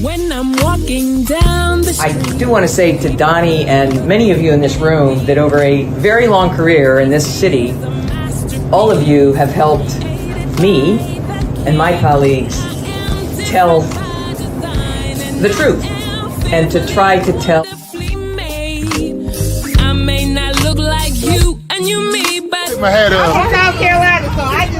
When I'm walking down the street. I do want to say to Doni and many of you in this room that over a very long career in this city, all of you have helped me and my colleagues tell the truth and to try to tell. I may not look like you and you me, but Put my head up. I'm from South Carolina, so I just...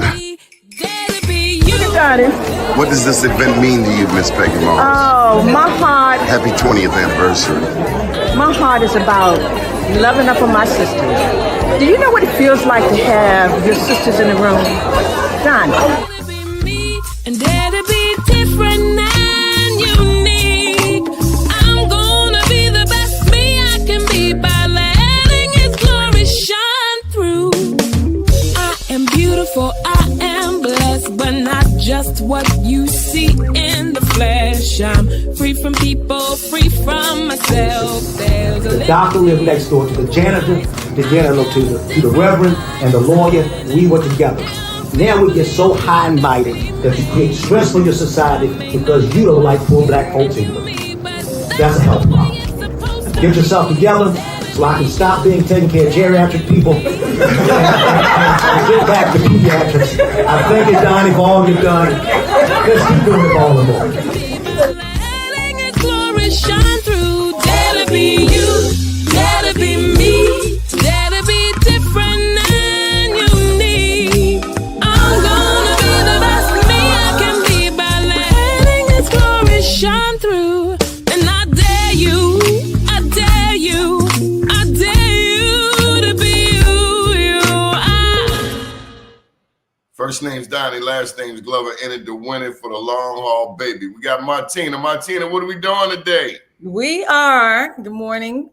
What does this event mean to you, Miss Peggy Moss? Oh, my heart, Happy 20th anniversary. my heart is about loving up on my sisters. Do you know what it feels like to have your sisters in the room? Don. And dare to be different and unique. I'm gonna be the best me I can be by letting His glory shine through. I am beautiful, I am blessed, but not just what you see in the flesh. I'm free from people, free from myself. There's a The doctor lived next door to the janitor, to the reverend, and the lawyer. We were together. Now we get so high and mighty that you create stress for your society because you don't like poor black folks either. That's a health problem. Get yourself together so I can stop being taking care of geriatric people and get back to pediatrics. I thank you, Doni, for all you've done. Let's keep doing it all and more. letting His glory shine through. Dare to be you, dare to be me, dare to be different and unique. I'm gonna be the best me I can be by letting His glory shine through. And I dare you, I dare you, I dare you to be you. First name's Doni, last name's Glover, entered to win it for the long haul, baby. We got Martina. Martina, what are we doing today? We are, good morning,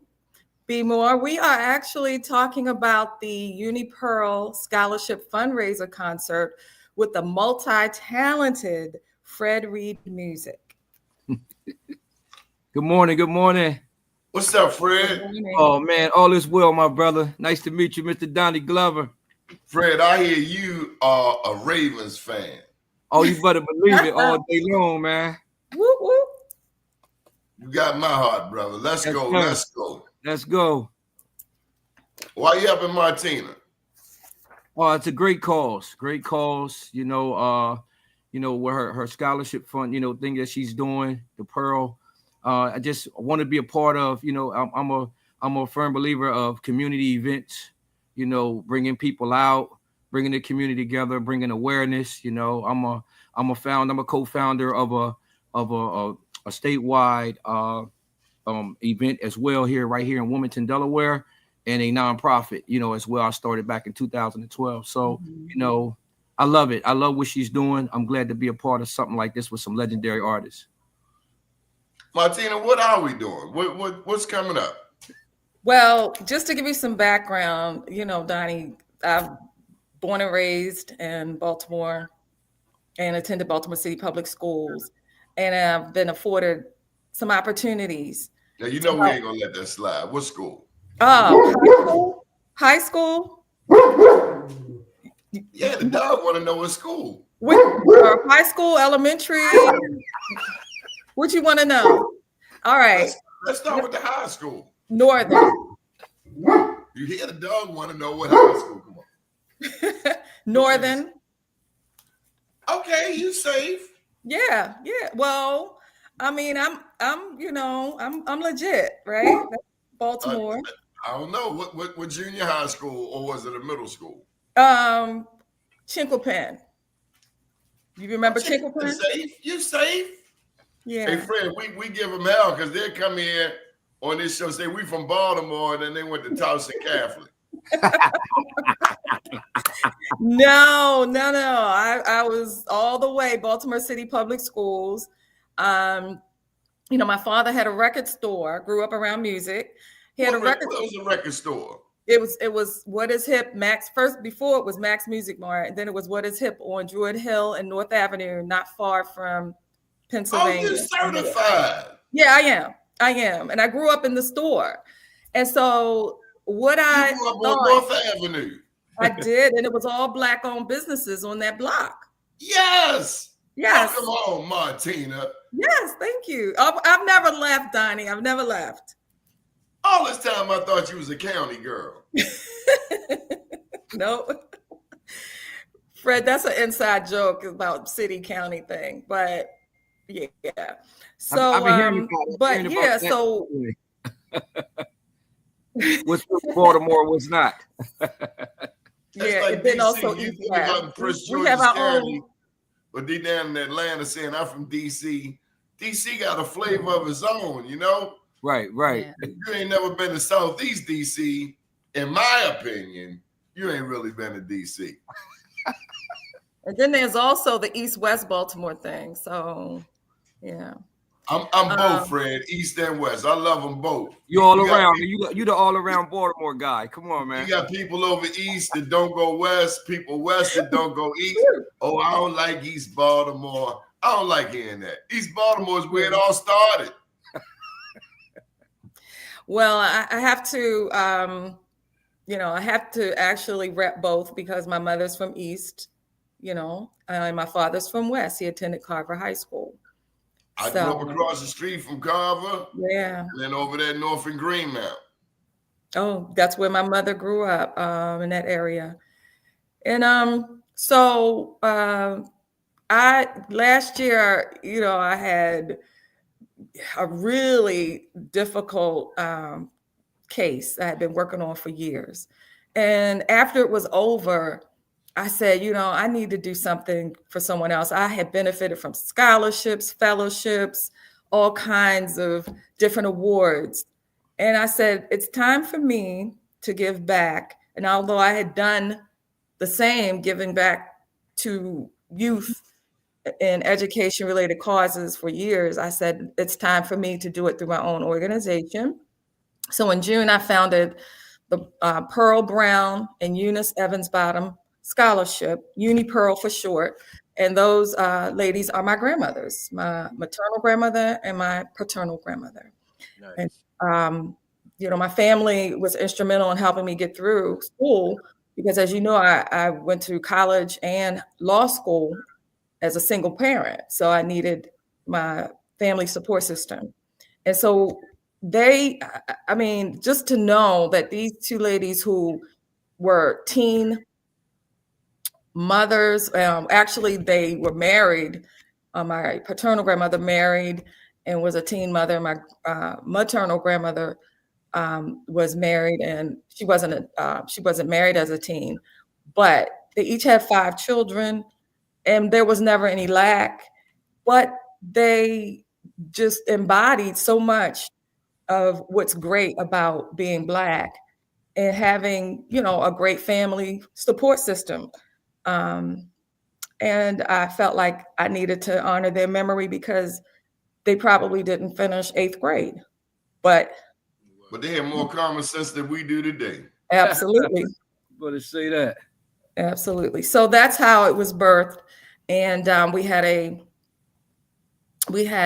Be More. We are actually talking about the Uni Pearl Scholarship Fundraiser concert with the multi-talented Fred Reed Music. Good morning. Good morning. What's up, Fred? Oh, man, all is well, my brother. Nice to meet you, Mr. Doni Glover. Fred, I hear you are a Ravens fan. Oh, you better believe it all day long, man. Whoop, whoop. You got my heart, brother. Let's Yes, go. sir. Let's go. Let's go. Why you helping Martina? Oh, it's a great cause. Great cause. Where her scholarship fund, thing that she's doing, the Pearl. I just want to be a part of. I'm a firm believer of community events. Bringing people out, bringing the community together, bringing awareness. I'm a co-founder of a statewide event as well right here in Wilmington, Delaware, and a nonprofit, as well. I started back in 2012. So, I love it. I love what she's doing. I'm glad to be a part of something like this with some legendary artists. Martina, what are we doing? What's coming up? Well, just to give you some background, Doni, I'm born and raised in Baltimore and attended Baltimore City Public Schools. And I've been afforded some opportunities. Now, we ain't going to let that slide. What school? High school. Yeah, the dog want to know what school. High school, elementary. What you want to know? All right. Let's start with the high school. Northern. You hear the dog want to know what high school? Come on. Northern. Okay, you safe. Yeah. Well, I mean, I'm legit, right? That's Baltimore. I don't know what junior high school, or was it a middle school? Chinquapin. You remember Chinquapin? You safe? Yeah. Hey, Fred, we give them hell because they come here on this show, say we from Baltimore, and then they went to Towson Catholic. No. I was all the way Baltimore City Public Schools. My father had a record store. Grew up around music. He had What was a record store? It was What Is Hip, Max. First, before it was Max Music Mart, and then it was What Is Hip on Druid Hill and North Avenue, not far from Pennsylvania. Oh, you're certified. Yeah, I am. And I grew up in the store. And so what I grew up on North Avenue. I did, and it was all Black-owned businesses on that block. Yes. Yes. Welcome home, Martina. Yes, thank you. I've never left, Donnie. I've never left. All this time I thought you was a county girl. No. Fred, that's an inside joke about city county thing, but yeah. So, I've been hearing about it. but yeah, so what's Baltimore was not. yeah, like and then DC, also you East think about West. Prince We have George's our County, own. but they down in Atlanta saying I'm from DC. DC got a flavor of its own, you know? Right. Yeah. If you ain't never been to Southeast DC, in my opinion, you ain't really been to DC. And then there's also the East-West Baltimore thing. So, yeah. I'm both, Fred, East and West. I love them both. You all around. You the all around Baltimore guy. Come on, man. You got people over East that don't go West, people West that don't go East. Oh, I don't like East Baltimore. I don't like hearing that. East Baltimore is where it all started. Well, I have to, I have to actually rep both because my mother's from East, and my father's from West. He attended Carver High School. I grew up across the street from Carver. Yeah. And then over there north in Greenmount. Oh, that's where my mother grew up, in that area. And so last year, I had a really difficult case I had been working on for years. And after it was over, I said, I need to do something for someone else. I had benefited from scholarships, fellowships, all kinds of different awards. And I said, it's time for me to give back. And although I had done the same, giving back to youth in education-related causes for years, I said, it's time for me to do it through my own organization. So in June, I founded the Pearl Brown and Eunice Evans Bottom Scholarship, Uni Pearl for short. And those ladies are my grandmothers, my maternal grandmother and my paternal grandmother. Nice. And, my family was instrumental in helping me get through school because, as you know, I went to college and law school as a single parent. So I needed my family support system. And so just to know that these two ladies who were teen mothers, actually they were married. My paternal grandmother married and was a teen mother. My maternal grandmother was married, and she wasn't married as a teen, but they each had 5 children, and there was never any lack. But they just embodied so much of what's great about being Black and having, a great family support system. And I felt like I needed to honor their memory because they probably didn't finish 8th grade, but they have more common sense than we do today. Absolutely. Better say that. Absolutely. So that's how it was birthed. And we had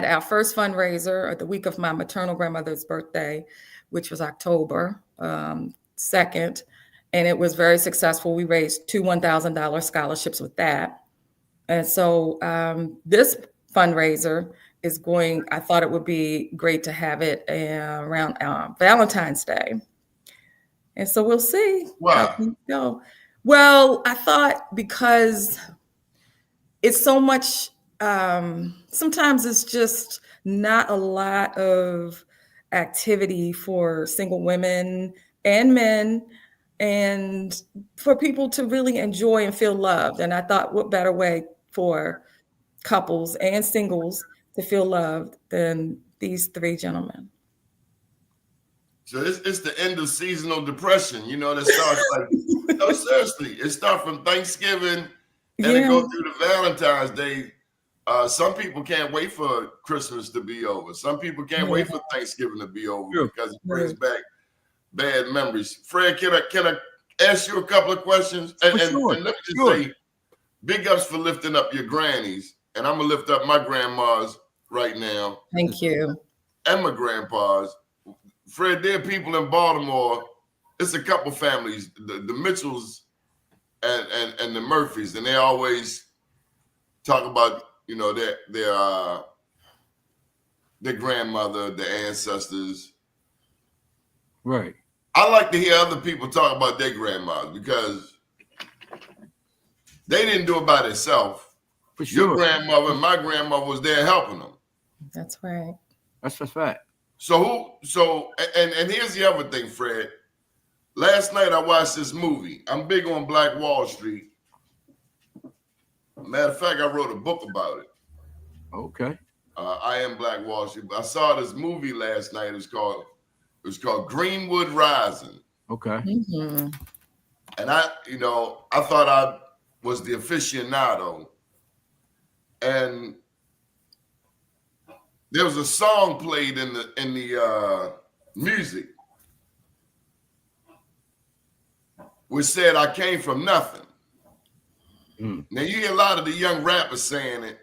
our first fundraiser at the week of my maternal grandmother's birthday, which was October 2nd. And it was very successful. We raised 2 $1,000 scholarships with that. And so this fundraiser is I thought it would be great to have it around Valentine's Day. And so we'll see. Wow. Well, I thought because it's so much, sometimes it's just not a lot of activity for single women and men, and for people to really enjoy and feel loved. And I thought, what better way for couples and singles to feel loved than these 3 gentlemen? So it's the end of seasonal depression, that starts like, no, seriously, it starts from Thanksgiving and it goes through to Valentine's Day. Some people can't wait for Christmas to be over. Some people can't wait for Thanksgiving to be over because it brings back bad memories. Fred, can I ask you a couple of questions? And let me just say, big ups for lifting up your grannies. And I'm going to lift up my grandmas right now. Thank you. And my grandpas. Fred, there are people in Baltimore. It's a couple families, the Mitchells and the Murphys, and they always talk about their grandmother, their ancestors. Right. I like to hear other people talk about their grandmothers because they didn't do it by themselves. For sure. Your grandmother and my grandmother was there helping them. That's right. That's a fact. So here's the other thing, Fred. Last night I watched this movie. I'm big on Black Wall Street. Matter of fact, I wrote a book about it. Okay. I Am Black Wall Street. I saw this movie last night. It was called Greenwood Rising. Okay. Mm-hmm. And I thought I was the aficionado. And there was a song played in the music which said, "I came from nothing." Now you hear a lot of the young rappers saying it.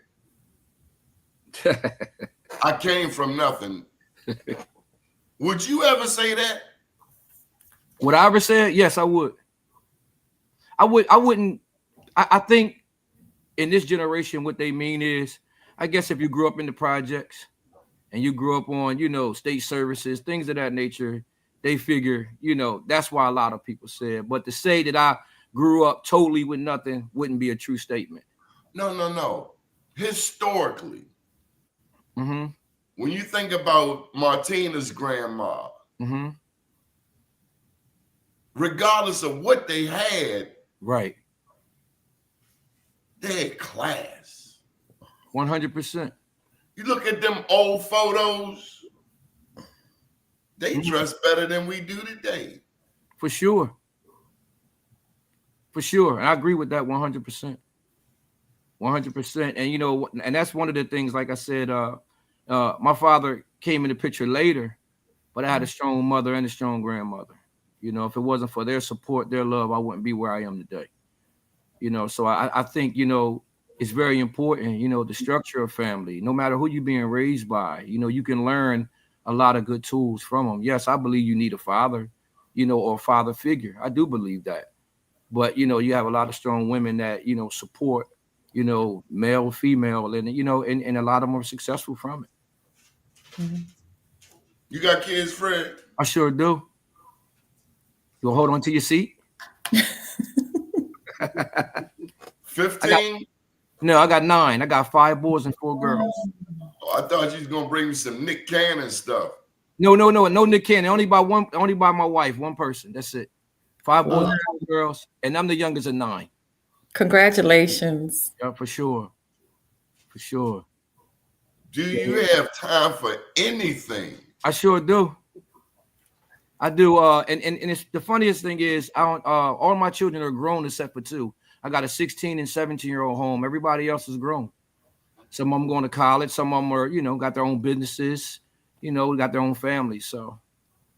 I came from nothing. Would you ever say that? Would I ever say it? Yes, I would. I wouldn't. I think in this generation, what they mean is, I guess if you grew up in the projects and you grew up on, state services, things of that nature, they figure, that's why a lot of people say it. But to say that I grew up totally with nothing wouldn't be a true statement. No. Historically, Mm-hmm. when you think about Martina's grandma, Mm-hmm. regardless of what they had, Right. they had class. 100%. You look at them old photos, they dress better than we do today. For sure. For sure. And I agree with that 100%. 100%. And, and that's one of the things, like I said, my father came in the picture later, but I had a strong mother and a strong grandmother. If it wasn't for their support, their love, I wouldn't be where I am today. So I think, it's very important, the structure of family, no matter who you're being raised by, you can learn a lot of good tools from them. Yes, I believe you need a father, or a father figure. I do believe that. But, you have a lot of strong women that, support, male, female, and, and a lot of them are successful from it. Mm-hmm. You got kids, Fred? I sure do. You hold on to your seat? 15? No, I got 9. I got 5 boys and 4 girls. Oh, I thought you was gonna bring me some Nick Cannon stuff. No Nick Cannon. Only by my wife, one person. That's it. 5 boys and 4 girls, and I'm the youngest of 9. Congratulations. Yeah, for sure. For sure. Do you have time for anything? I sure do. I do. And it's the funniest thing is, all my children are grown except for 2. I got a 16 and 17-year-old home. Everybody else is grown. Some of them going to college. Some of them are, got their own businesses. Got their own families. So,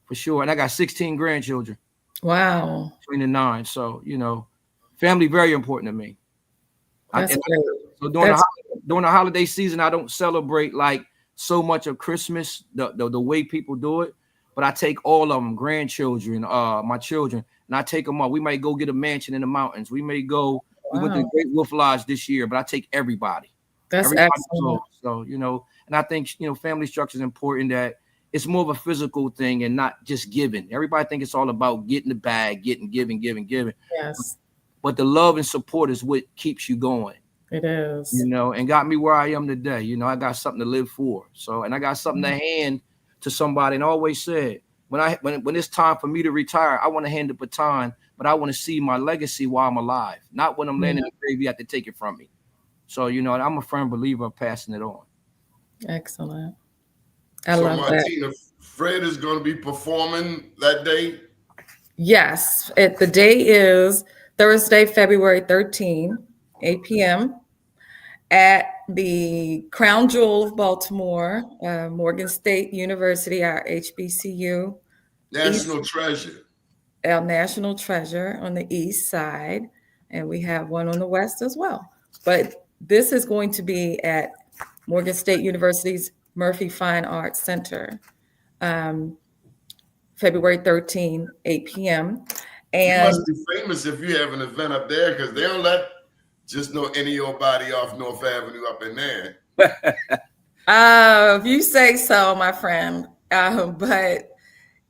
for sure. And I got 16 grandchildren. Wow. Between the 9. So, family very important to me. That's great. So during the holiday season, I don't celebrate like so much of Christmas the way people do it. But I take all of them, grandchildren, my children, and I take them up. We might go get a mansion in the mountains. We may go. We went to the Great Wolf Lodge this year, but I take everybody. That's excellent. So, and I think, family structure is important, that it's more of a physical thing and not just giving. Everybody think it's all about getting the bag, giving. Yes. But the love and support is what keeps you going. It is. And got me where I am today. I got something to live for. So, and I got something to hand to somebody. And I always said, when it's time for me to retire, I want to hand the baton, but I want to see my legacy while I'm alive. Not when I'm laying in the grave, you have to take it from me. So, I'm a firm believer of passing it on. Excellent. I love Martina, that. Fred is going to be performing that day? Yes. The day is Thursday, February 13, 8 p.m. at the Crown Jewel of Baltimore, Morgan State University, our HBCU. National Treasure. Our national treasure on the east side. And we have one on the west as well. But this is going to be at Morgan State University's Murphy Fine Arts Center, February 13, 8 p.m. And you must be famous if you have an event up there, because they don't let Just know any of your body off North Avenue up in there. If you say so, my friend. But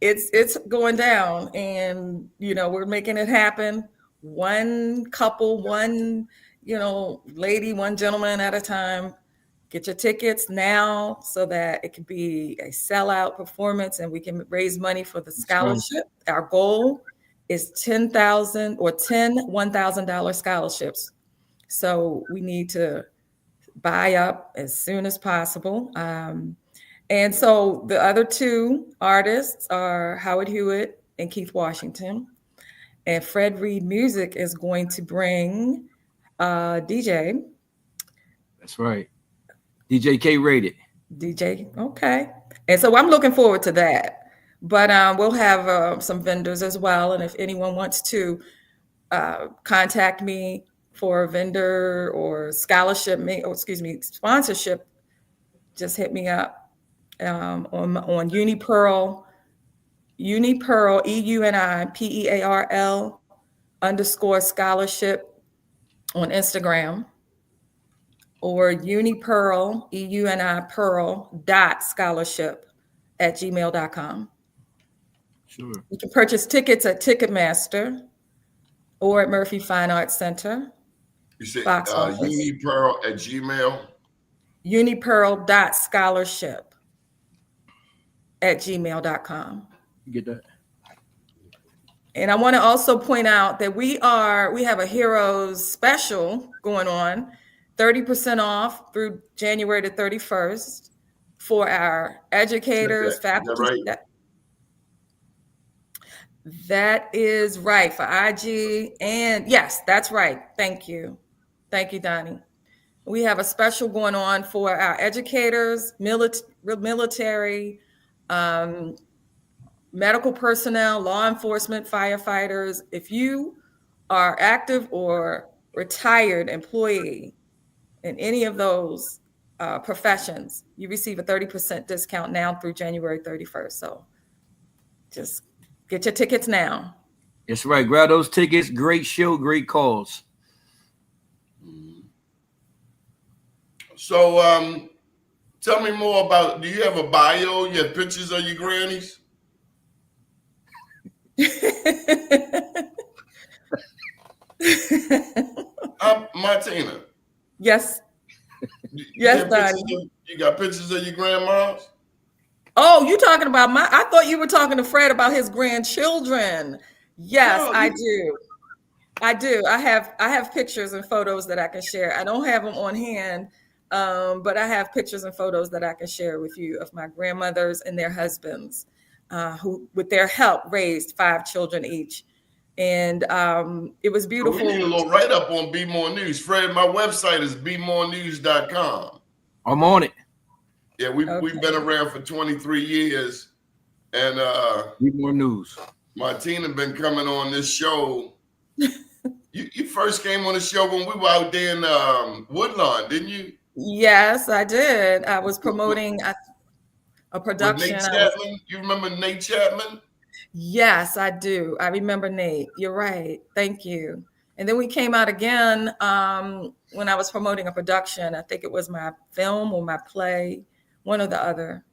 it's going down, and we're making it happen. One couple, one lady, one gentleman at a time. Get your tickets now so that it can be a sellout performance, and we can raise money for the scholarship. Our goal is 10,000 or 10 $1,000 scholarships. So we need to buy up as soon as possible. And so the other two artists are Howard Hewett and Keith Washington. And Fred Reed Music is going to bring DJ. That's right. DJ K rated. DJ, okay. And so I'm looking forward to that. But we'll have some vendors as well. And if anyone wants to contact me for a vendor or scholarship, sponsorship, just hit me up. On Unipearl, EUNIPEARL _scholarship on Instagram, or Unipearl, EUNIPEARL.scholarship@gmail.com. Sure. You can purchase tickets at Ticketmaster or at Murphy Fine Arts Center. You say Unipearl @Gmail. Unipearl.scholarship@gmail.com. You get that? And I want to also point out that we have a Heroes special going on, 30% off through January the 31st for our educators, faculty. That is right, for IG. And yes, that's right. Thank you. Thank you, Doni. We have a special going on for our educators, military, medical personnel, law enforcement, firefighters. If you are active or retired employee in any of those professions, you receive a 30% discount now through January 31st. So just get your tickets now. That's right. Grab those tickets. Great show, great calls. So tell me more about, do you have a bio? You have pictures of your grannies? Martina. Yes. Yes, Doni. You got pictures of your grandmas? Oh, you talking about I thought you were talking to Fred about his grandchildren. Yes, no, I do. I do. I have pictures and photos that I can share. I don't have them on hand, but I have pictures and photos that I can share with you of my grandmothers and their husbands, who, with their help, raised 5 children each. And it was beautiful. We need a little write-up on Be More News. Fred, my website is bemorenews.com. I'm on it. Yeah, we've been around for 23 years. And Be More News. Martina been coming on this show. You first came on the show when we were out there in Woodlawn, didn't you? Yes, I did. I was promoting a production. Nate Chapman? You remember Nate Chapman? Yes, I do. I remember Nate. You're right. Thank you. And then we came out again when I was promoting a production. I think it was my film or my play, one or the other.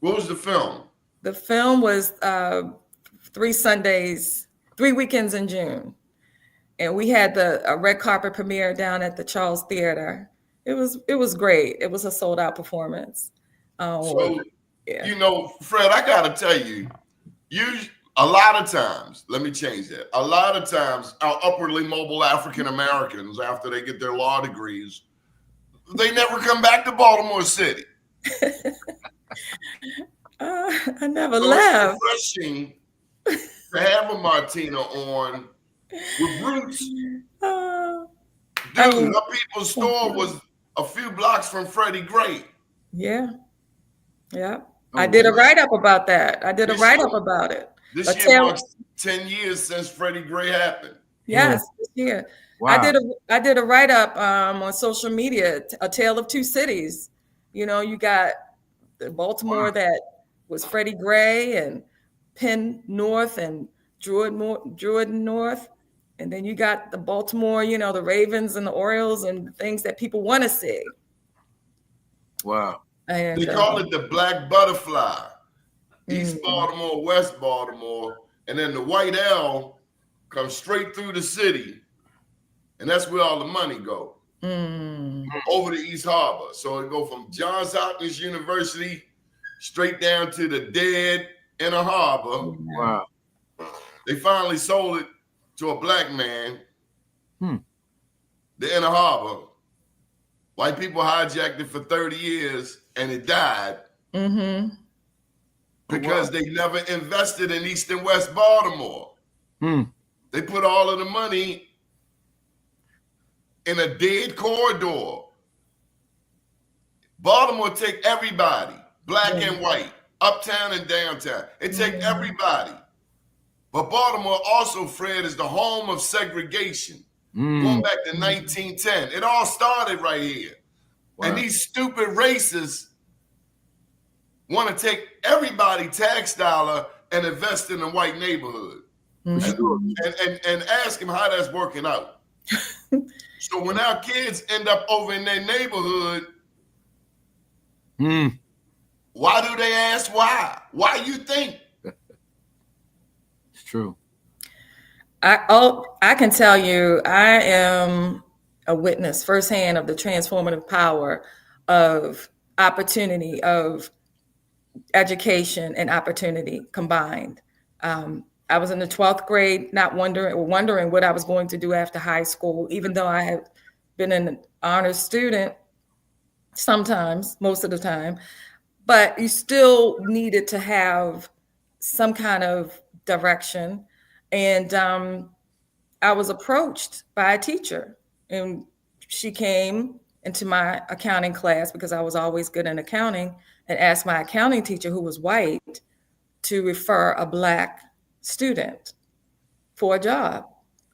What was the film? The film was 3 weekends in June. And we had a red carpet premiere down at the Charles Theater. It was great. It was a sold out performance. Yeah. You know, Fred, I got to tell you, a lot of times, let me change that. A lot of times, our upwardly mobile African Americans, after they get their law degrees, they never come back to Baltimore City. I never left. It's refreshing to have a Martina on with roots. Dude, her people's store was a few blocks from Freddie Gray. Yeah. Yeah. I did a write-up about that. About it. This year marks 10 years since Freddie Gray happened. Yes, this year. Wow. I did a write-up on social media, A Tale of Two Cities. You know, you got Baltimore that was Freddie Gray, and Penn North and Druid North. And then you got the Baltimore, the Ravens and the Orioles and things that people want to see. Wow. And they call it the black butterfly. East Baltimore, West Baltimore, and then the white L comes straight through the city, and that's where all the money go. Over the East Harbor. So it go from Johns Hopkins University straight down to the dead Inner Harbor. Wow. They finally sold it to a black man. The Inner Harbor. White people hijacked it for 30 years and it died. Because they never invested in East and West Baltimore. They put all of the money in a dead corridor. Baltimore take everybody, black and white, uptown and downtown. It take everybody. But Baltimore also, Fred, is the home of segregation. Going back to 1910. It all started right here. Wow. And these stupid racists want to take everybody tax dollar and invest in a white neighborhood. And ask them how that's working out. So when our kids end up over in their neighborhood, why do they ask why? Why you think? It's true. I can tell you, I am a witness firsthand of the transformative power of opportunity, of education and opportunity combined. I was in the 12th grade, not wondering what I was going to do after high school, even though I had been an honors student sometimes, most of the time, but you still needed to have some kind of direction. And I was approached by a teacher, and she came into my accounting class because I was always good in accounting, and asked my accounting teacher, who was white, to refer a black student for a job.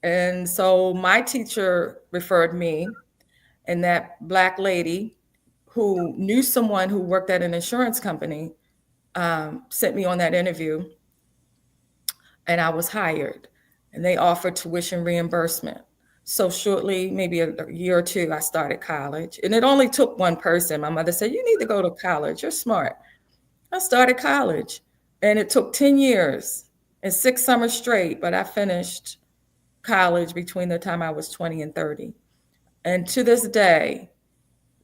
And so my teacher referred me, and that black lady who knew someone who worked at an insurance company sent me on that interview, and I was hired, and they offered tuition reimbursement. So shortly, maybe a year or two, I started college, and it only took one person. My mother said, "You need to go to college. You're smart." I started college, and it took 10 years and 6 summers straight, but I finished college between the time I was 20 and 30. And to this day,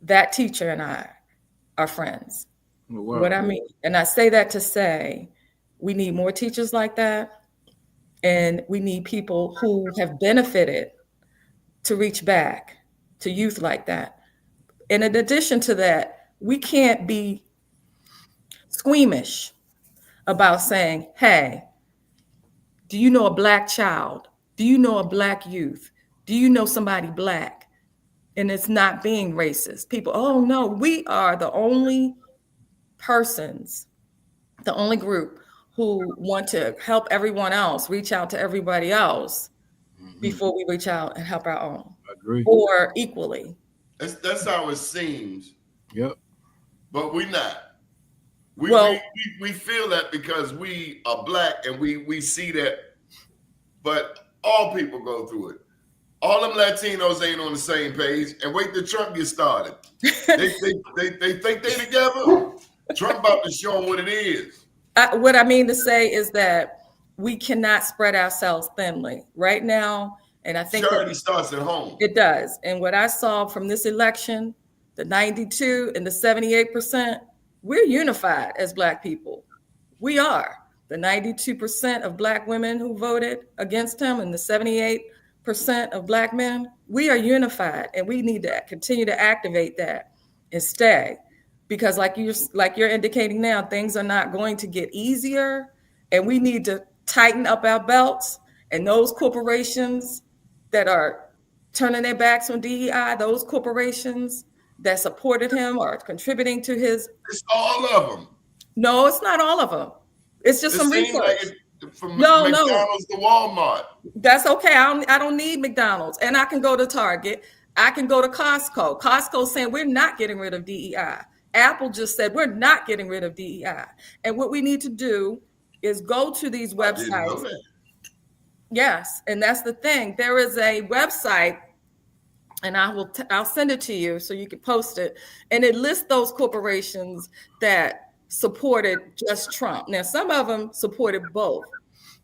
that teacher and I are friends. Oh, wow. What I mean, and I say that to say, we need more teachers like that, and we need people who have benefited to reach back to youth like that. And in addition to that, we can't be squeamish about saying, hey, do you know a black child? Do you know a black youth? Do you know somebody black? And it's not being racist. People, oh no, we are the only persons, the only group who want to help everyone else, reach out to everybody else before we reach out and help our own. I agree. Or equally. That's how it seems. Yep. But we're not. We feel that because we are black and we see that, but all people go through it. All them Latinos ain't on the same page, and wait till Trump gets started. They think they together. Trump about to show them what it is. What I mean to say is that we cannot spread ourselves thinly right now. And I think charity starts at home. It does. And what I saw from this election, the 92 and the 78%, we're unified as Black people. We are. The 92% of Black women who voted against him and the 78% of Black men, we are unified, and we need to continue to activate that and stay. Because like you're indicating now, things are not going to get easier, and we need to tighten up our belts. And those corporations that are turning their backs on DEI, those corporations that supported him or contributing to his. It's all of them. No, it's not all of them. It's just some research. Like from McDonald's to Walmart. That's okay. I don't need McDonald's, and I can go to Target. I can go to Costco. Costco's saying we're not getting rid of DEI. Apple just said we're not getting rid of DEI. And what we need to do is go to these websites. Yes, and that's the thing. There is a website, and I'll send it to you so you can post it, and it lists those corporations that supported just Trump. Now, some of them supported both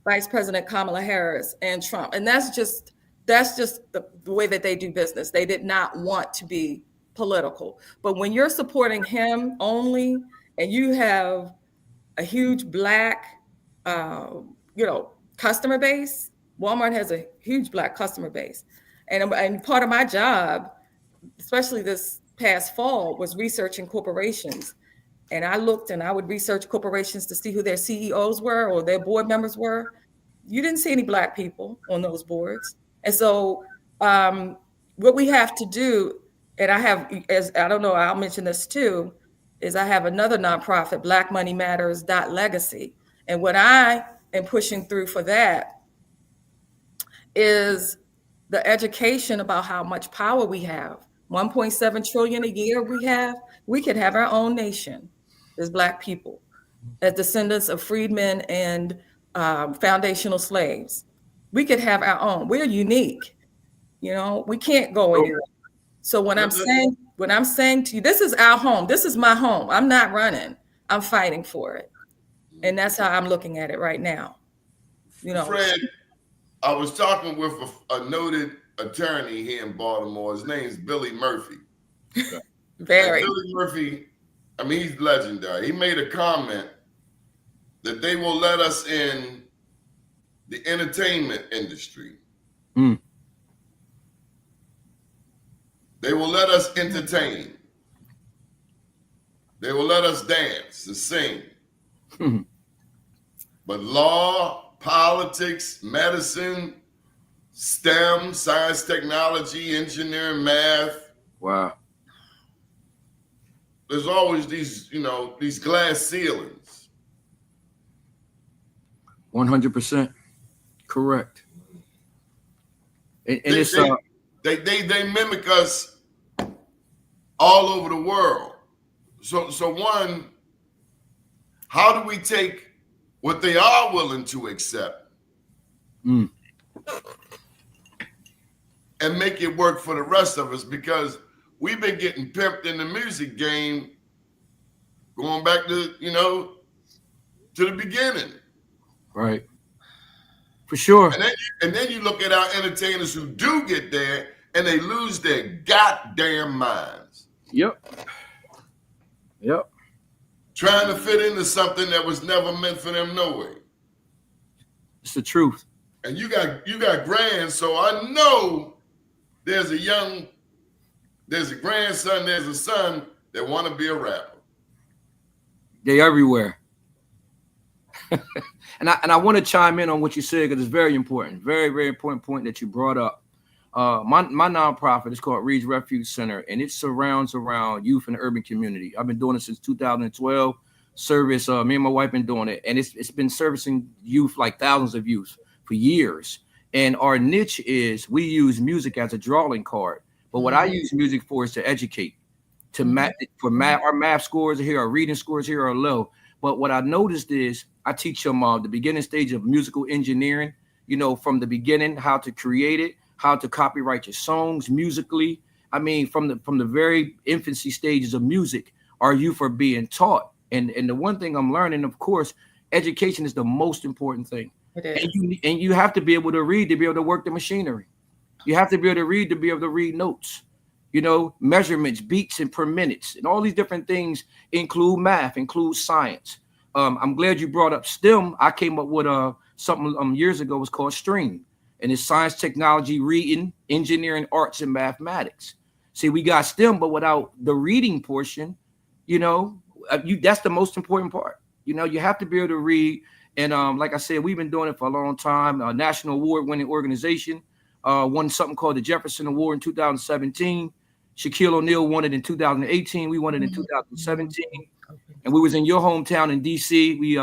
Vice President Kamala Harris and Trump, and that's just the way that they do business. They did not want to be political, but when you're supporting him only, and you have a huge Black, customer base. Walmart has a huge Black customer base, and part of my job, especially this past fall, was researching corporations. And I looked and I would research corporations to see who their CEOs were or their board members were. You didn't see any Black people on those boards. And so what we have to do, and I don't know, I'll mention this too, is I have another nonprofit, BlackMoneyMatters.legacy. And what I am pushing through for that is the education about how much power we have. 1.7 trillion a year we could have our own nation as Black people, as descendants of freedmen and foundational slaves. We could have our own. We're unique. We can't go anywhere. So when I'm saying to you, this is our home. This is my home. I'm not running. I'm fighting for it. And that's how I'm looking at it right now. Fred, I was talking with a noted attorney here in Baltimore. His name's Billy Murphy. Very. And Billy Murphy, he's legendary. He made a comment that they will let us in the entertainment industry. Mm. They will let us entertain. They will let us dance and sing. But law, politics, medicine, STEM, science, technology, engineering, math. Wow. There's always these glass ceilings. 100% correct. And they mimic us all over the world. So one, how do we take what they are willing to accept and make it work for the rest of us? Because we've been getting pimped in the music game going back to the beginning. Right. For sure. And then you look at our entertainers who do get there and they lose their goddamn minds. Yep. Trying to fit into something that was never meant for them, no way. It's the truth. And you got grands, so I know there's a grandson, there's a son that want to be a rapper. They everywhere. And I want to chime in on what you said, because it's very important. Very, very important point that you brought up. My nonprofit is called Reed's Refuge Center, and it surrounds around youth in the urban community. I've been doing it since 2012. Service, me and my wife been doing it, and it's been servicing youth, like thousands of youth, for years. And our niche is we use music as a drawing card. But what I use music for is to educate, our math scores here, our reading scores here are low. But what I noticed is I teach them the beginning stage of musical engineering, from the beginning, how to create it, how to copyright your songs musically. From the very infancy stages of music, our youth are being taught. And the one thing I'm learning, of course, education is the most important thing. It is. And you have to be able to read to be able to work the machinery. You have to be able to read notes, measurements, beats, and per minutes, and all these different things include math, include science. I'm glad you brought up STEM. I came up with something years ago. It was called STREAM, and it's science, technology, reading, engineering, arts, and mathematics. See, we got STEM, but without the reading portion, that's the most important part. You have to be able to read. And like I said, we've been doing it for a long time. A national award-winning organization. Won something called the Jefferson Award in 2017. Shaquille O'Neal won it in 2018. We won it in 2017. And we was in your hometown in DC. We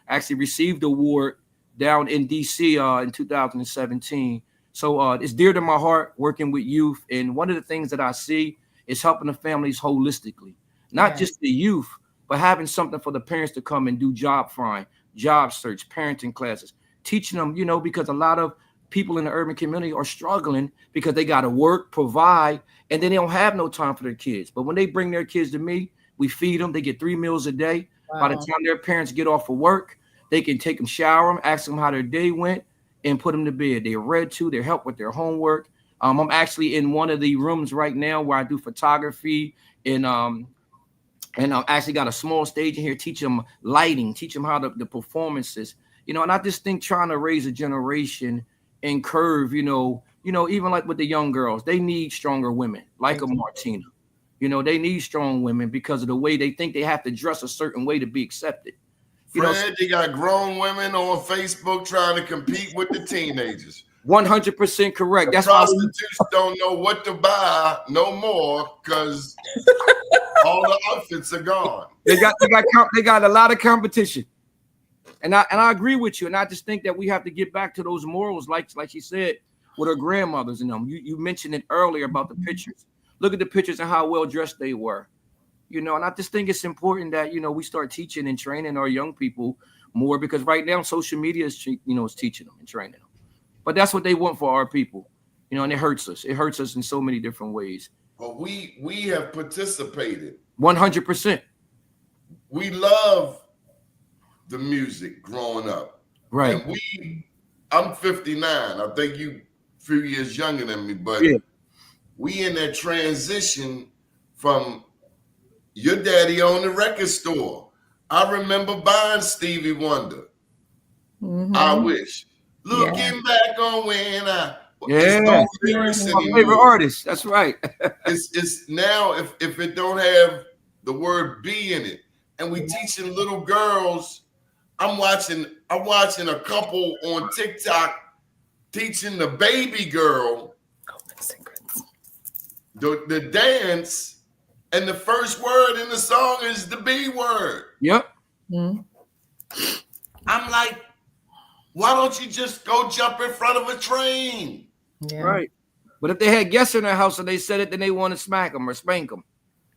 actually received the award down in DC in 2017. So it's dear to my heart working with youth. And one of the things that I see is helping the families holistically, not just the youth, but having something for the parents to come and do job find, job search, parenting classes, teaching them, because a lot of people in the urban community are struggling because they got to work, provide, and then they don't have no time for their kids. But when they bring their kids to me, we feed them. They get 3 meals a day. Wow. By the time their parents get off of work, they can take them, shower them, ask them how their day went, and put them to bed. They're read to. They're helped with their homework. I'm actually in one of the rooms right now where I do photography, and I've actually got a small stage in here, teach them lighting, teach them how the performances, and I just think trying to raise a generation and curve, even like with the young girls, they need stronger women like a Martina. They need strong women because of the way they think they have to dress a certain way to be accepted. Fred, they got grown women on Facebook trying to compete with the teenagers. 100% correct. The That's prostitutes don't know what to buy no more because all the outfits are gone. They got a lot of competition, and I agree with you. And I just think that we have to get back to those morals, like she said, with her grandmothers and them. You mentioned it earlier about the pictures. Look at the pictures and how well dressed they were. And I just think it's important that we start teaching and training our young people more, because right now social media is is teaching them and training them. But that's what they want for our people, and it hurts us. It hurts us in so many different ways. But we have participated. 100%. We love the music growing up. Right. And I'm 59. I think you a few years younger than me, but yeah. We in that transition from your daddy owned the record store. I remember buying Stevie Wonder. Mm-hmm. I wish. Looking back on when it's no lyrics my favorite artist. That's right. it's now if it don't have the word "be" in it, and we teaching little girls. I'm watching a couple on TikTok teaching the baby girl the dance, and the first word in the song is the B word. Yep. Mm-hmm. I'm like, why don't you just go jump in front of a train? Yeah. Right. But if they had guests in their house and they said it, then they want to smack them or spank them.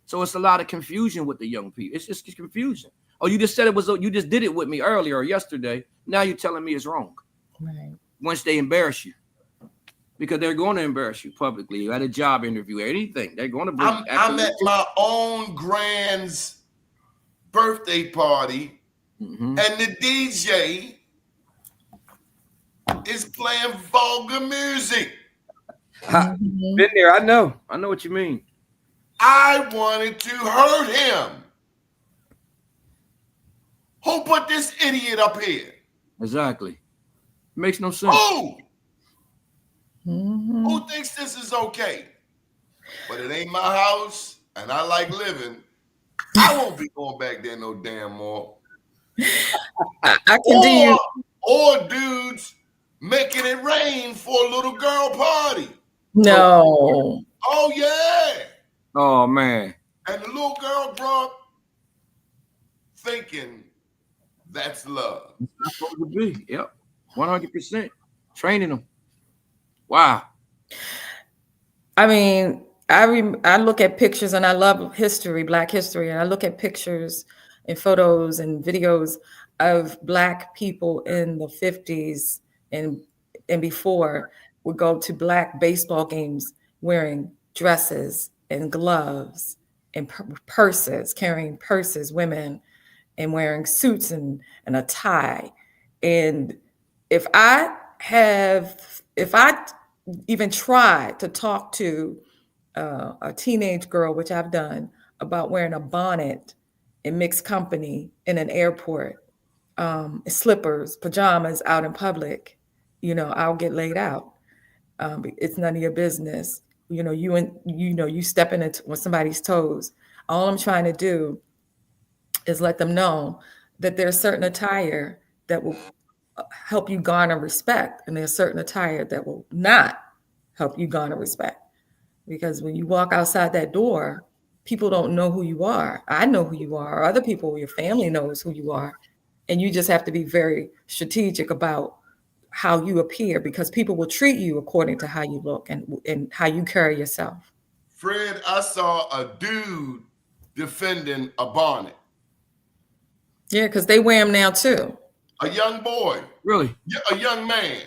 So it's a lot of confusion with the young people. It's just confusion. Oh, you just said you just did it with me earlier or yesterday. Now you're telling me it's wrong. Right. Once they embarrass you. Because they're going to embarrass you publicly at a job interview or anything. They're going to bring I'm at my own grand's birthday party, and the DJ is playing vulgar music. Been there. I know what you mean. I wanted to hurt him. Who put this idiot up here? Exactly. Makes no sense. Who? Who thinks this is okay? But it ain't my house, and I like living. I won't be going back there no damn more. I can do you. Or dudes making it rain for a little girl party. No. Oh yeah. Oh man. And the little girl grew up thinking that's love. That's supposed to be. Yep. 100%. Training them. Wow. I mean, I look at pictures, and I love history, Black history, and I look at pictures and photos and videos of Black people in the 50s and before would go to Black baseball games wearing dresses and gloves and purses, carrying purses, women, and wearing suits and a tie. And if I even try to talk to a teenage girl, which I've done, about wearing a bonnet in mixed company in an airport, slippers, pajamas out in public, I'll get laid out. It's none of your business. You stepping on somebody's toes. All I'm trying to do is let them know that there's certain attire that will help you garner respect, and there's certain attire that will not help you garner respect. Because when you walk outside that door, people don't know who you are. I know who you are. Other people, your family knows who you are. And you just have to be very strategic about how you appear, because people will treat you according to how you look and how you carry yourself. Fred, I saw a dude defending a bonnet. Yeah, because they wear them now too. A young boy. Really? A young man.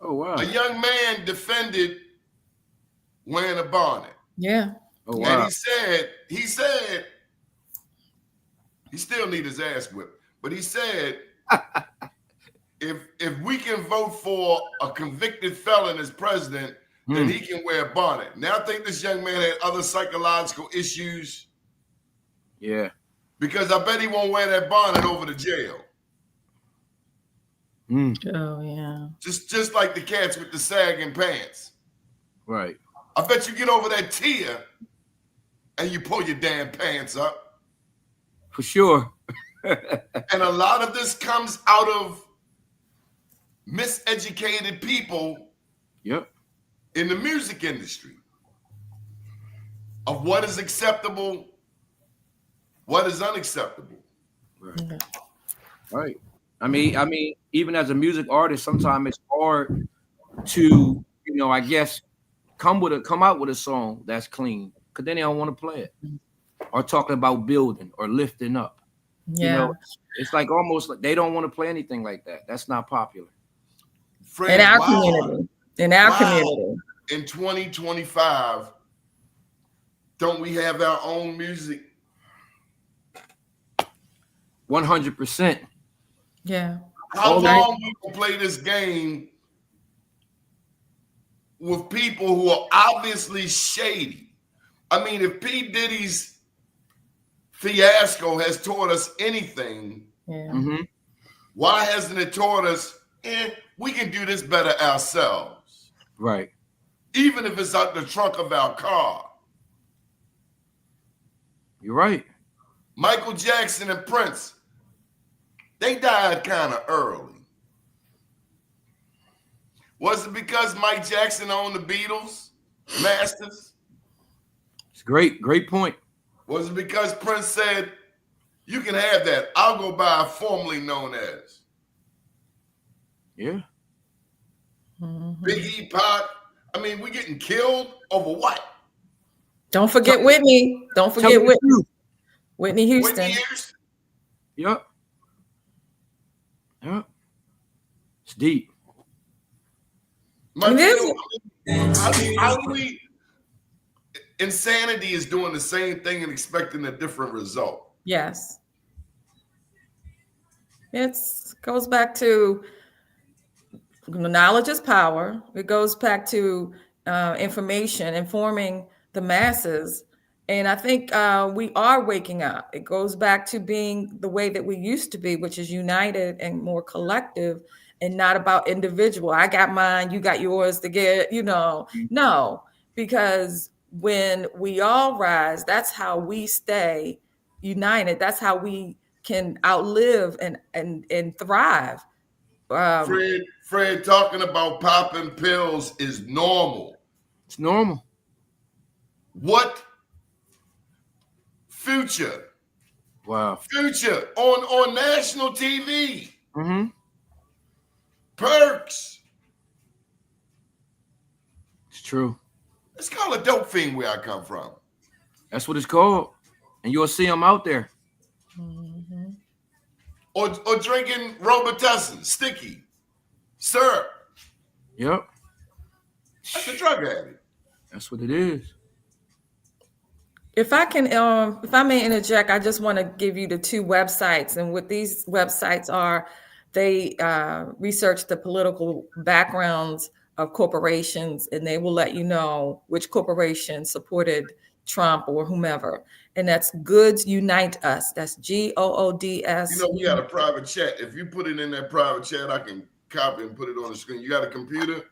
Oh wow. A young man defended wearing a bonnet. Yeah. Oh wow. And he said he still need his ass whipped, but he said if we can vote for a convicted felon as president, then he can wear a bonnet. Now I think this young man had other psychological issues. Yeah. Because I bet he won't wear that bonnet over to jail. Oh yeah. Just like the cats with the sagging pants. Right. I bet you get over that tear and you pull your damn pants up. For sure. And a lot of this comes out of miseducated people Yep. in the music industry of what is acceptable, what is unacceptable. Right. Right. I mean, even as a music artist, sometimes it's hard to, I guess, come out with a song that's clean, because then they don't want to play it, or talking about building or lifting up. Yeah. It's like almost like they don't want to play anything like that. That's not popular. Fred, In our community. In our community. In 2025, don't we have our own music? 100%. Yeah. How long we can play this game with people who are obviously shady? I mean, if P. Diddy's fiasco has taught us anything, why hasn't it taught us, we can do this better ourselves? Right. Even if it's out the trunk of our car. You're right. Michael Jackson and Prince, they died kind of early. Was it because Mike Jackson owned the Beatles, Masters? It's great point. Was it because Prince said, you can have that, I'll go by formerly known as? Yeah. Biggie, Pac, I mean, we getting killed over what? Don't forget Whitney. Don't forget Whitney. Whitney Houston. Whitney Houston. Yep. Yep. It's deep. Martina, how do we? Insanity is doing the same thing and expecting a different result. Yes. It goes back to knowledge is power. It goes back to information, informing the masses. And I think we are waking up. It goes back to being the way that we used to be, which is united and more collective and not about individual. I got mine, you got yours to get, no, because when we all rise, that's how we stay united. That's how we can outlive and thrive. Fred, talking about popping pills is normal. It's normal. What? Future. Wow. Future on national TV. Perks. It's true. It's called a dope fiend where I come from. That's what it's called. And you'll see them out there. Or drinking Robitussin, sticky, syrup. Yep. That's a drug addict. That's what it is. If I can, if I may interject, I just want to give you the two websites. And what these websites are, they research the political backgrounds of corporations, and they will let you know which corporation supported Trump or whomever. And that's Goods Unite Us. That's GOODS. We got a private chat. If you put it in that private chat, I can copy and put it on the screen. You got a computer?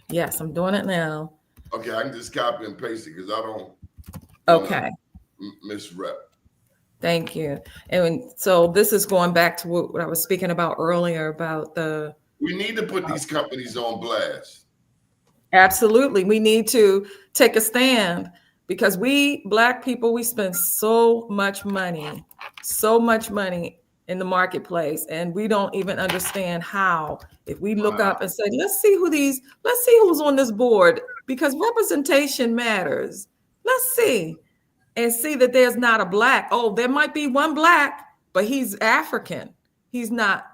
Yes, I'm doing it now. Okay, I can just copy and paste it because I don't misrep. Thank you. And so this is going back to what I was speaking about earlier about the... We need to put these companies on blast. Absolutely. We need to take a stand because we, Black people, we spend so much money in the marketplace, and we don't even understand how. If we look up and say, let's see who's on this board, because representation matters. Let's see and see that there's not a Black. Oh, there might be one Black, but he's African. He's not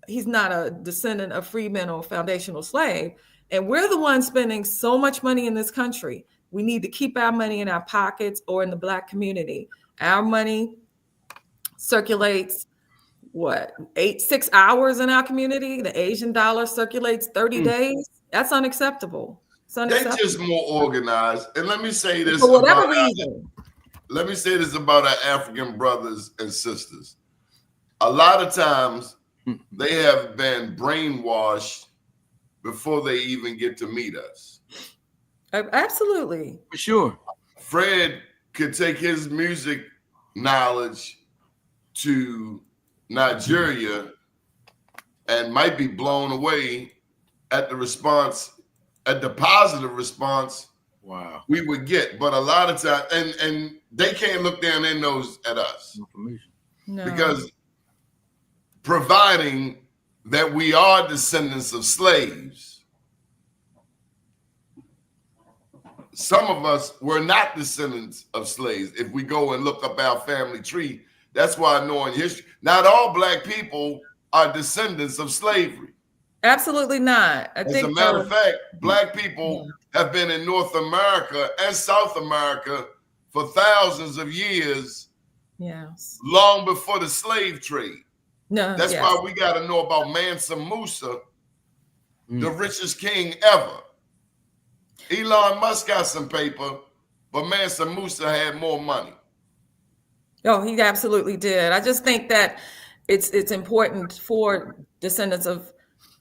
he's not a descendant of freedmen or foundational slave. And we're the ones spending so much money in this country. We need to keep our money in our pockets or in the Black community. Our money circulates 6 hours in our community. The Asian dollar circulates 30 days. That's unacceptable. It's unacceptable. They're just more organized. And let me say this for whatever reason. Let me say this about our African brothers and sisters. A lot of times they have been brainwashed before they even get to meet us. Absolutely. For sure. Fred could take his music knowledge to Nigeria and might be blown away at the response, at the positive response we would get. But a lot of times, and they can't look down their nose at us. No. Because providing that we are descendants of slaves, some of us were not descendants of slaves. If we go and look up our family tree, that's why knowing history, not all Black people are descendants of slavery. Absolutely not. As a matter of fact, Black people have been in North America and South America for thousands of years, long before the slave trade. That's why we got to know about Mansa Musa, the richest king ever. Elon Musk got some paper, but Mansa Musa had more money. Oh, he absolutely did. I just think that it's important for descendants of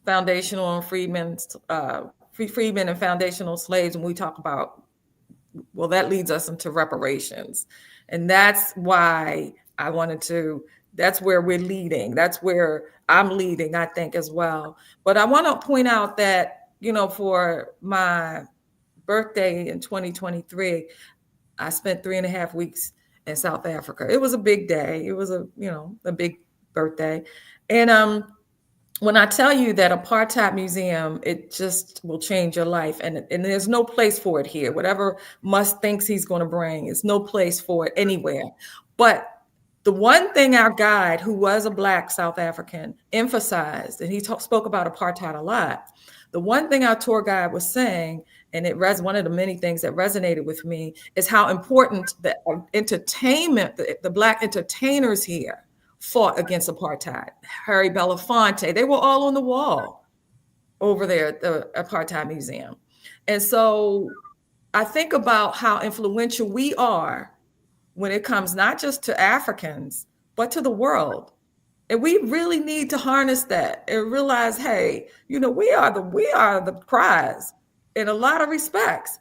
foundational and freedmen and foundational slaves when we talk about, well, that leads us into reparations. And that's why I wanted to, that's where we're leading. That's where I'm leading, I think, as well. But I want to point out that, for my birthday in 2023, I spent 3.5 weeks in South Africa. It was a big day. It was a big birthday. And when I tell you that apartheid museum, it just will change your life. And there's no place for it here. Whatever Musk thinks he's going to bring, there's no place for it anywhere. But the one thing our guide, who was a Black South African, emphasized, and he spoke about apartheid a lot, the one thing our tour guide was saying, and one of the many things that resonated with me, is how important the entertainment, the Black entertainers here fought against apartheid. Harry Belafonte, they were all on the wall over there at the Apartheid Museum. And so I think about how influential we are when it comes not just to Africans, but to the world. And we really need to harness that and realize, hey, we are the prize in a lot of respects,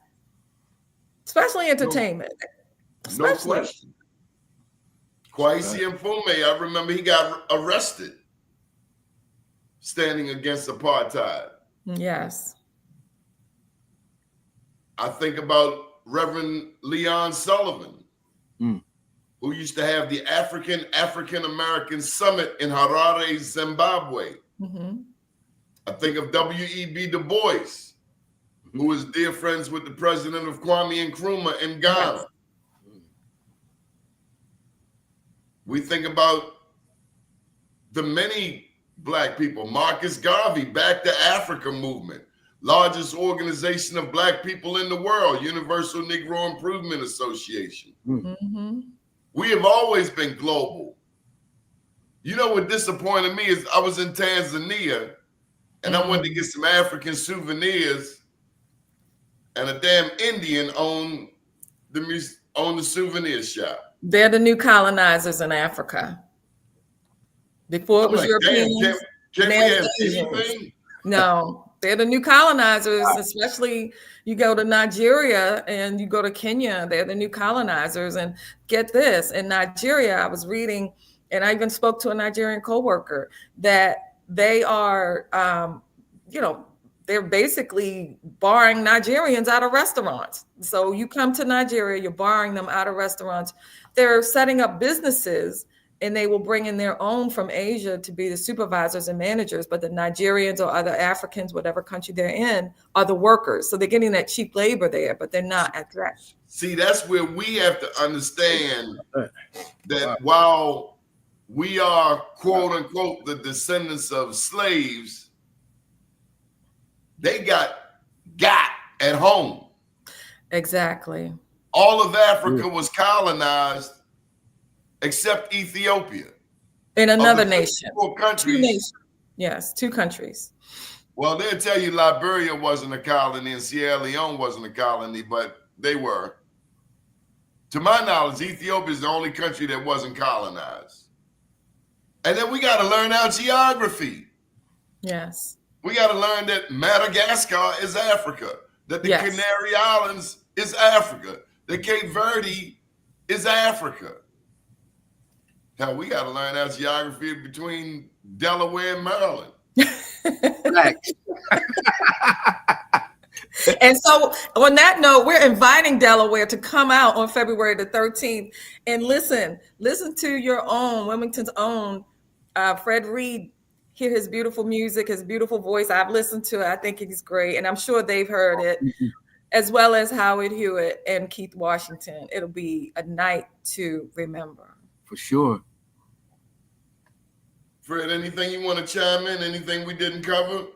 especially entertainment. No question. Kwesi Mfume, I remember he got arrested standing against apartheid. Yes. I think about Reverend Leon Sullivan, who used to have the African-American Summit in Harare, Zimbabwe. I think of W.E.B. Du Bois, who was dear friends with the president of Kwame Nkrumah in Ghana. Yes. We think about the many Black people. Marcus Garvey, Back to Africa movement, largest organization of Black people in the world, Universal Negro Improvement Association. We have always been global. What disappointed me is I was in Tanzania and I wanted to get some African souvenirs, and a damn Indian owned the souvenir shop. They're the new colonizers in Africa. Before it was Europeans. Can we have anything? No, they're the new colonizers, especially you go to Nigeria and you go to Kenya, they're the new colonizers. And get this, in Nigeria, I was reading, and I even spoke to a Nigerian coworker, that they are, they're basically barring Nigerians out of restaurants. So you come to Nigeria, you're barring them out of restaurants. They're setting up businesses, and they will bring in their own from Asia to be the supervisors and managers. But the Nigerians or other Africans, whatever country they're in, are the workers. So they're getting that cheap labor there, but they're not at threat. See, that's where we have to understand that while we are, quote unquote, the descendants of slaves, they got at home. Exactly. All of Africa was colonized except Ethiopia. In another nation. 4 countries. 2 nations. Yes, 2 countries. Well, they'll tell you Liberia wasn't a colony and Sierra Leone wasn't a colony, but they were. To my knowledge, Ethiopia is the only country that wasn't colonized. And then we got to learn our geography. Yes. We got to learn that Madagascar is Africa, that the Canary Islands is Africa, that Cape Verde is Africa. Hell, we got to learn our geography between Delaware and Maryland. And so on that note, we're inviting Delaware to come out on February the 13th and listen to your own, Wilmington's own Fred Reed, hear his beautiful music, his beautiful voice. I've listened to it. I think he's great. And I'm sure they've heard it, as well as Howard Hewett and Keith Washington. It'll be a night to remember. For sure. Fred, anything you want to chime in? Anything we didn't cover?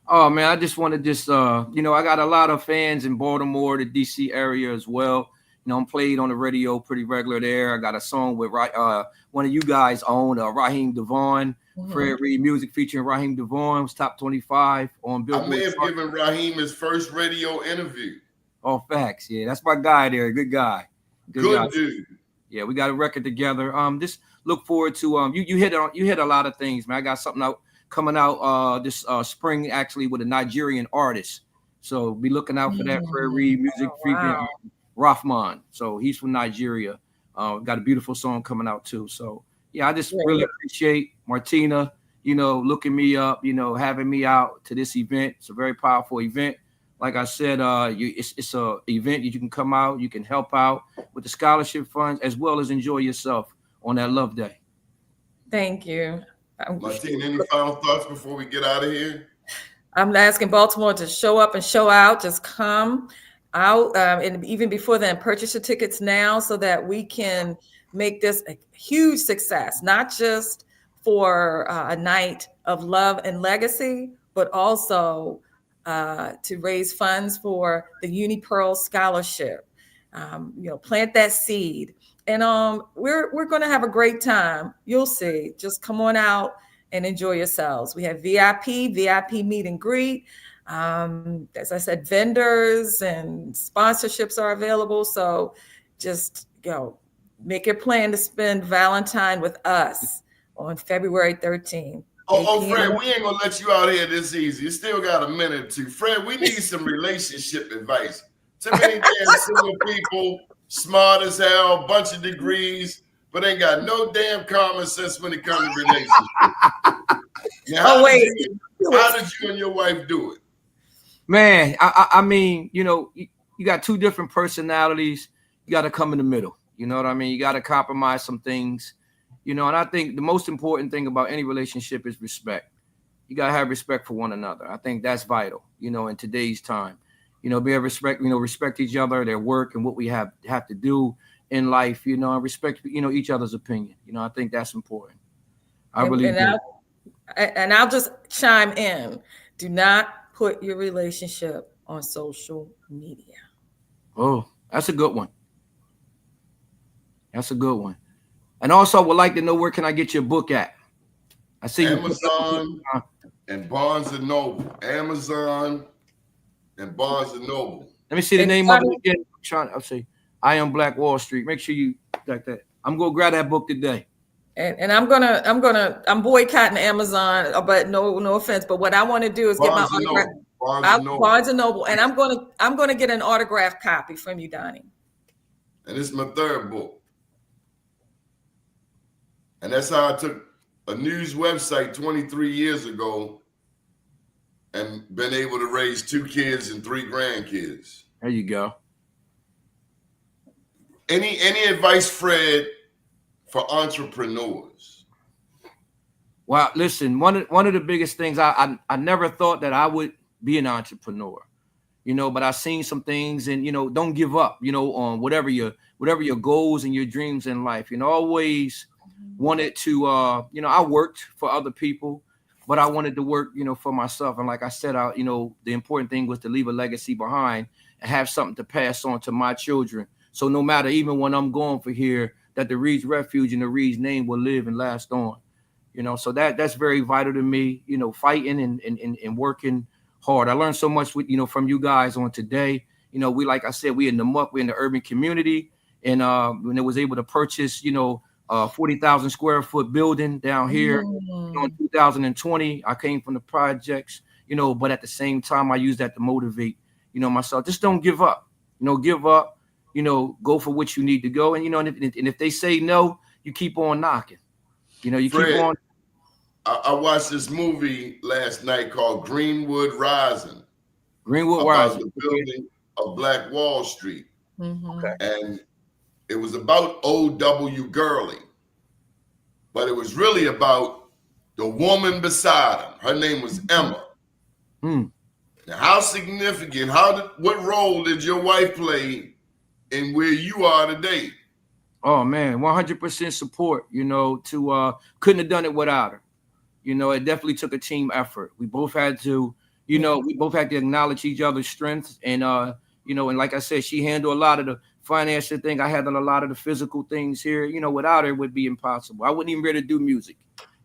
Oh man, I just want to I got a lot of fans in Baltimore, the DC area as well. I'm played on the radio pretty regular there. I got a song with one of you guys own, Raheem Devon. Fred Reed music featuring Raheem Devon was top 25 on Billboard. I may have given Raheem his first radio interview. Oh, facts. Yeah, that's my guy there. Good guy. Good guy. Dude. Yeah, we got a record together. Just look forward to you hit a lot of things, man. I got something coming out this spring actually with a Nigerian artist. So be looking out for that. Fred Reed music featuring Rahman. So he's from Nigeria. Got a beautiful song coming out too. So yeah, I just really appreciate Martina, looking me up, having me out to this event. It's a very powerful event. Like I said, it's a event that you can come out, you can help out with the scholarship funds as well as enjoy yourself on that Love Day. Thank you. Martina, any final thoughts before we get out of here? I'm asking Baltimore to show up and show out. Just come out, and even before then, purchase your tickets now so that we can make this a huge success, not just for a night of love and legacy, but also to raise funds for the Uni Pearl Scholarship. Plant that seed, and we're going to have a great time. You'll see. Just come on out and enjoy yourselves. We have VIP meet and greet. As I said, vendors and sponsorships are available. So just make your plan to spend Valentine with us on February 13th. Oh, Fred, we ain't gonna let you out here this easy. You still got a minute or two. Fred, we need some relationship advice. Too many damn single people, smart as hell, bunch of degrees, but ain't got no damn common sense when it comes to relationships. Now, how did you and your wife do it? Man, I mean, you got 2 different personalities. You got to come in the middle. You know what I mean? You got to compromise some things. And I think the most important thing about any relationship is respect. You got to have respect for one another. I think that's vital, in today's time. Be able to respect each other, their work, and what we have to do in life, and respect, each other's opinion. I think that's important. I believe that. And I'll just chime in. Do not put your relationship on social media. Oh, that's a good one. That's a good one. And also, I would like to know, where can I get your book at? I see Amazon and Barnes & Noble. Amazon and Barnes & Noble. Let me see the name of it again. I'll say, I Am Black Wall Street. Make sure you like that. I'm gonna grab that book today. And I'm boycotting Amazon, but no offense. But what I want to do is get my autograph. Barnes & Noble, and I'm gonna get an autographed copy from you, Doni. And it's my 3rd book. And that's how I took a news website 23 years ago and been able to raise 2 kids and 3 grandkids. There you go. Any advice, Fred, for entrepreneurs? Well, listen, one of the biggest things, I never thought that I would be an entrepreneur, but I've seen some things, and don't give up, on whatever your goals and your dreams in life. Always wanted to, I worked for other people, but I wanted to work, for myself. And like I said, the important thing was to leave a legacy behind and have something to pass on to my children. So no matter, even when I'm gone for here, that the Reed's Refuge and the Reed's name will live and last on. So that's very vital to me, fighting and working hard. I learned so much from you guys on today. We, like I said, we in the muck, we're in the urban community, and when it was able to purchase, 40,000 square foot building down here in 2020. I came from the projects, but at the same time, I use that to motivate, myself. Just don't give up, give up, go for what you need to go. And, and if they say no, you keep on knocking, you Fred, keep on. I watched this movie last night called Greenwood Rising. Greenwood about Rising. the building of Black Wall Street. Okay. And it was about O.W. Gurley, but it was really about the woman beside him. Her name was Emma. Now, how significant, what role did your wife play in where you are today? Oh man, 100% support, couldn't have done it without her. It definitely took a team effort. We both had to, we both had to acknowledge each other's strengths. And, and like I said, she handled a lot of the financial thing. I handled a lot of the physical things here. Without her, it would be impossible. I wouldn't even be able to do music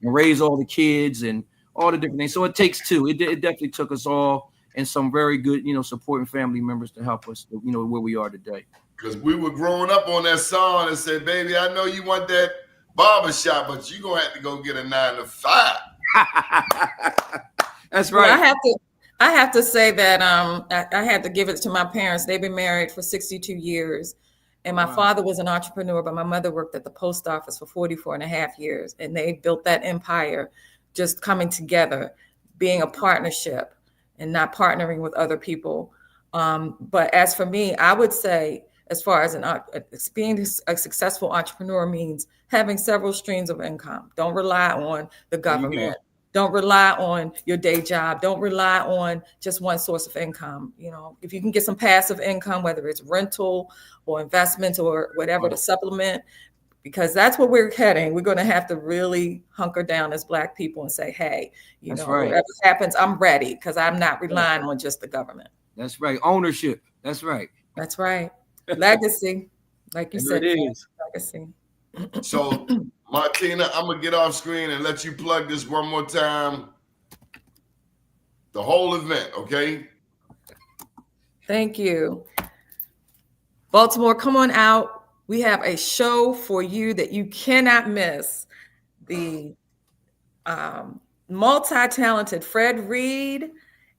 and raise all the kids and all the different things. So it takes two. It definitely took us all and some very good, supporting family members to help us, where we are today. Because we were growing up on that song and said, baby, I know you want that barbershop, but you're going to have to go get a 9 to 5. That's right. Well, I have to say that I had to give it to my parents. They've been married for 62 years. And my father was an entrepreneur, but my mother worked at the post office for 44 and a half years. And they built that empire just coming together, being a partnership and not partnering with other people. But as for me, I would say, as far as being a successful entrepreneur means having several streams of income. Don't rely on the government. Don't rely on your day job. Don't rely on just one source of income. If you can get some passive income, whether it's rental or investment or whatever to supplement, because that's where we're heading. We're going to have to really hunker down as Black people and say, hey, whatever happens, I'm ready, because I'm not relying on just the government. That's right. Ownership. That's right. That's right. Legacy, like you said. It is. Legacy. So, Martina, I'm going to get off screen and let you plug this one more time. The whole event, okay? Thank you. Baltimore, come on out. We have a show for you that you cannot miss. The multi-talented Fred Reed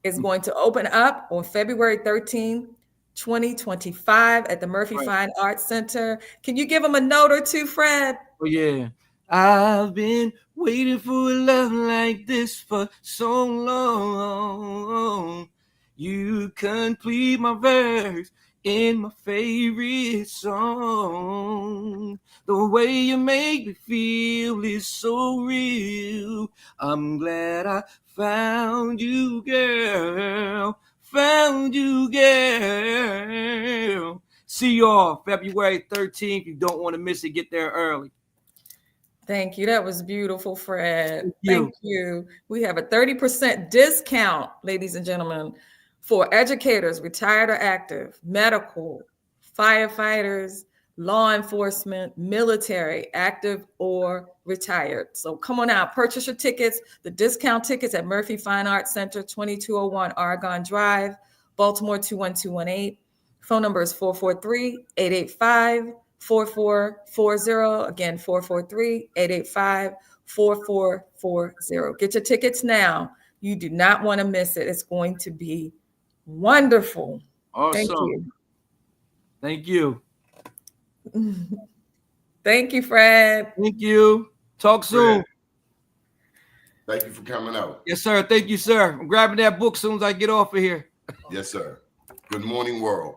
is going to open up on February 13th, 2025 at the Murphy Fine Arts Center. Can you give him a note or two, Fred? Oh, yeah. I've been waiting for a love like this for so long. You complete my verse in my favorite song. The way you make me feel is so real. I'm glad I found you, girl. Found you, girl. See y'all February 13th. You don't want to miss it. Get there early. Thank you. That was beautiful, Fred. Thank you. We have a 30% discount, ladies and gentlemen, for educators, retired or active, medical, firefighters, law enforcement, military, active or retired. So come on out, purchase your tickets, the discount tickets at Murphy Fine Arts Center, 2201 Oregon Drive, Baltimore 21218. Phone number is 443-885-4440. Again, 443-885-4440. Get your tickets now. You do not want to miss it. It's going to be wonderful. Awesome. Thank you. Thank you, Fred. Thank you. Talk soon. Thank you for coming out. Yes, sir. Thank you, sir. I'm grabbing that book as soon as I get off of here. Yes, sir. Good morning, world.